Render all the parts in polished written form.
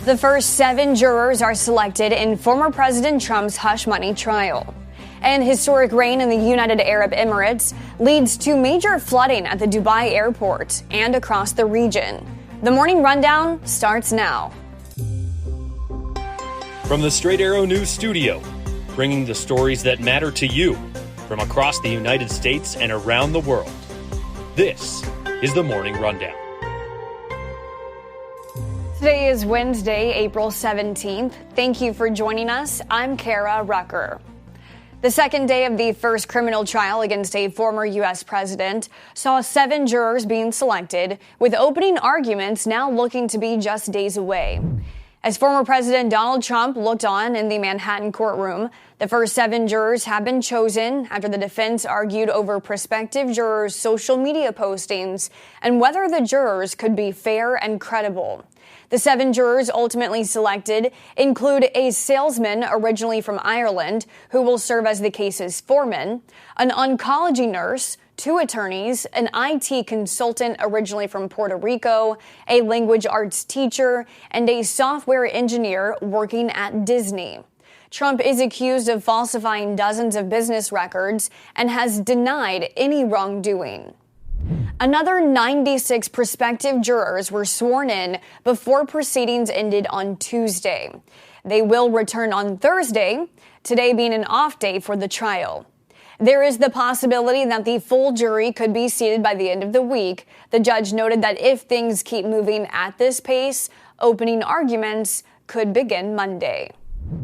The first 7 jurors are selected in former President Trump's hush money trial. An historic rain in the United Arab Emirates leads to major flooding at the Dubai airport and across the region. The morning rundown starts now. From the Straight Arrow News Studio, bringing the stories that matter to you from across the United States and around the world. This is the Morning Rundown. Today is Wednesday, April 17th. Thank you for joining us. I'm Kara Rucker. The second day of the first criminal trial against a former U.S. president saw 7 jurors being selected, with opening arguments now looking to be just days away. As former President Donald Trump looked on in the Manhattan courtroom, the first 7 jurors have been chosen after the defense argued over prospective jurors' social media postings and whether the jurors could be fair and credible. The 7 jurors ultimately selected include a salesman originally from Ireland who will serve as the case's foreman, an oncology nurse, 2 attorneys, an IT consultant originally from Puerto Rico, a language arts teacher, and a software engineer working at Disney. Trump is accused of falsifying dozens of business records and has denied any wrongdoing. Another 96 prospective jurors were sworn in before proceedings ended on Tuesday. They will return on Thursday, today being an off day for the trial. There is the possibility that the full jury could be seated by the end of the week. The judge noted that if things keep moving at this pace, opening arguments could begin Monday.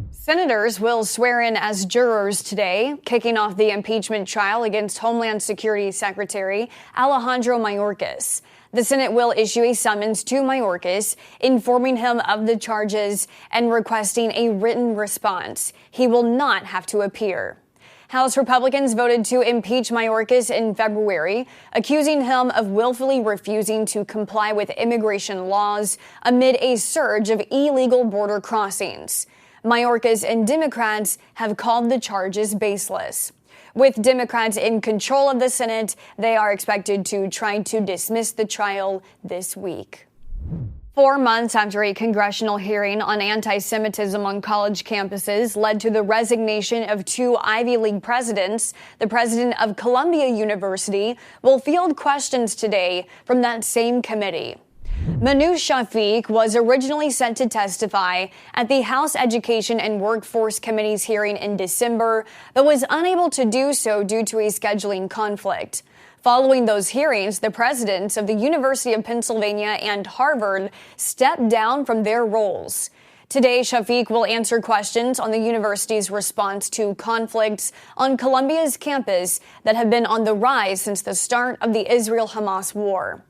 Senators will swear in as jurors today, kicking off the impeachment trial against Homeland Security Secretary Alejandro Mayorkas. The Senate will issue a summons to Mayorkas, informing him of the charges and requesting a written response. He will not have to appear. House Republicans voted to impeach Mayorkas in February, accusing him of willfully refusing to comply with immigration laws amid a surge of illegal border crossings. Mayorkas and Democrats have called the charges baseless. With Democrats in control of the Senate, they are expected to try to dismiss the trial this week. 4 months after a congressional hearing on anti-Semitism on college campuses led to the resignation of 2 Ivy League presidents, the president of Columbia University will field questions today from that same committee. Manoush Shafik was originally set to testify at the House Education and Workforce Committee's hearing in December, but was unable to do so due to a scheduling conflict. Following those hearings, the presidents of the University of Pennsylvania and Harvard stepped down from their roles. Today, Shafik will answer questions on the university's response to conflicts on Columbia's campus that have been on the rise since the start of the Israel-Hamas war.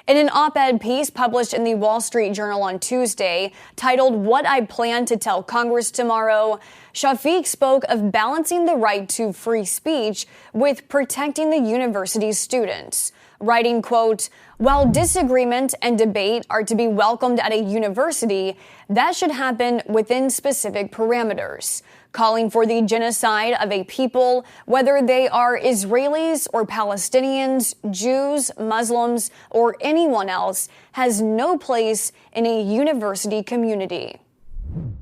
In an op-ed piece published in the Wall Street Journal on Tuesday, titled "What I Plan to Tell Congress Tomorrow," Shafik spoke of balancing the right to free speech with protecting the university's students, writing, quote, "While disagreement and debate are to be welcomed at a university, that should happen within specific parameters. Calling for the genocide of a people, whether they are Israelis or Palestinians, Jews, Muslims, or anyone else, has no place in a university community."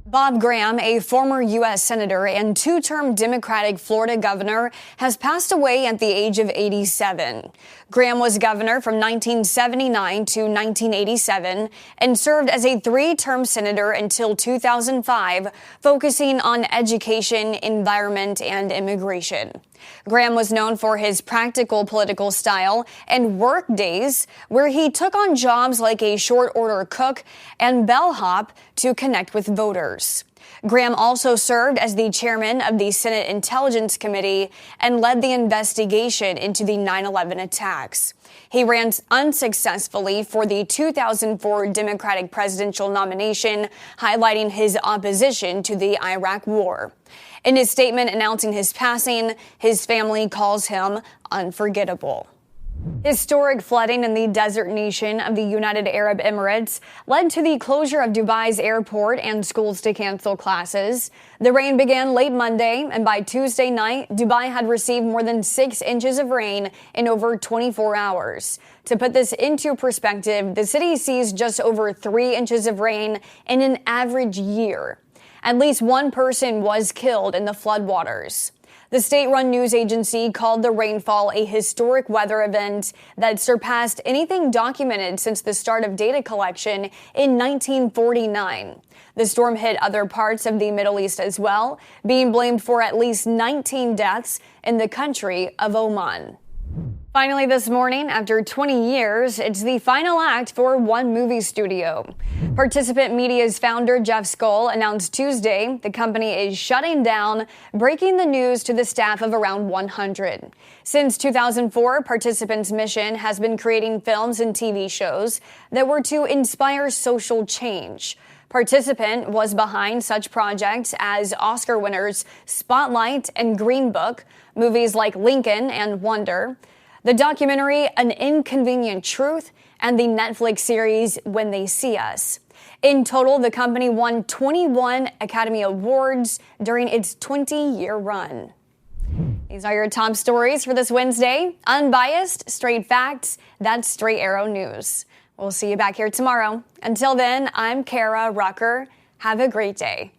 Bob Graham, a former U.S. Senator and 2-term Democratic Florida governor, has passed away at the age of 87. Graham was governor from 1979 to 1987 and served as a 3-term senator until 2005, focusing on education, environment, and immigration. Graham was known for his practical political style and work days, where he took on jobs like a short-order cook and bellhop to connect with voters. Graham also served as the chairman of the Senate Intelligence Committee and led the investigation into the 9/11 attacks. He ran unsuccessfully for the 2004 Democratic presidential nomination, highlighting his opposition to the Iraq War. In his statement announcing his passing, his family calls him unforgettable. Historic flooding in the desert nation of the United Arab Emirates led to the closure of Dubai's airport and schools to cancel classes. The rain began late Monday, and by Tuesday night, Dubai had received more than 6 inches of rain in over 24 hours. To put this into perspective, the city sees just over 3 inches of rain in an average year. At least one person was killed in the floodwaters. The state-run news agency called the rainfall a historic weather event that surpassed anything documented since the start of data collection in 1949. The storm hit other parts of the Middle East as well, being blamed for at least 19 deaths in the country of Oman. Finally this morning, after 20 years, it's the final act for one movie studio. Participant Media's founder, Jeff Skoll, announced Tuesday the company is shutting down, breaking the news to the staff of around 100. Since 2004, Participant's mission has been creating films and TV shows that were to inspire social change. Participant was behind such projects as Oscar winners Spotlight and Green Book, movies like Lincoln and Wonder, the documentary An Inconvenient Truth, and the Netflix series When They See Us. In total, the company won 21 Academy Awards during its 20-year run. These are your top stories for this Wednesday. Unbiased, straight facts, that's Straight Arrow News. We'll see you back here tomorrow. Until then, I'm Kara Rucker. Have a great day.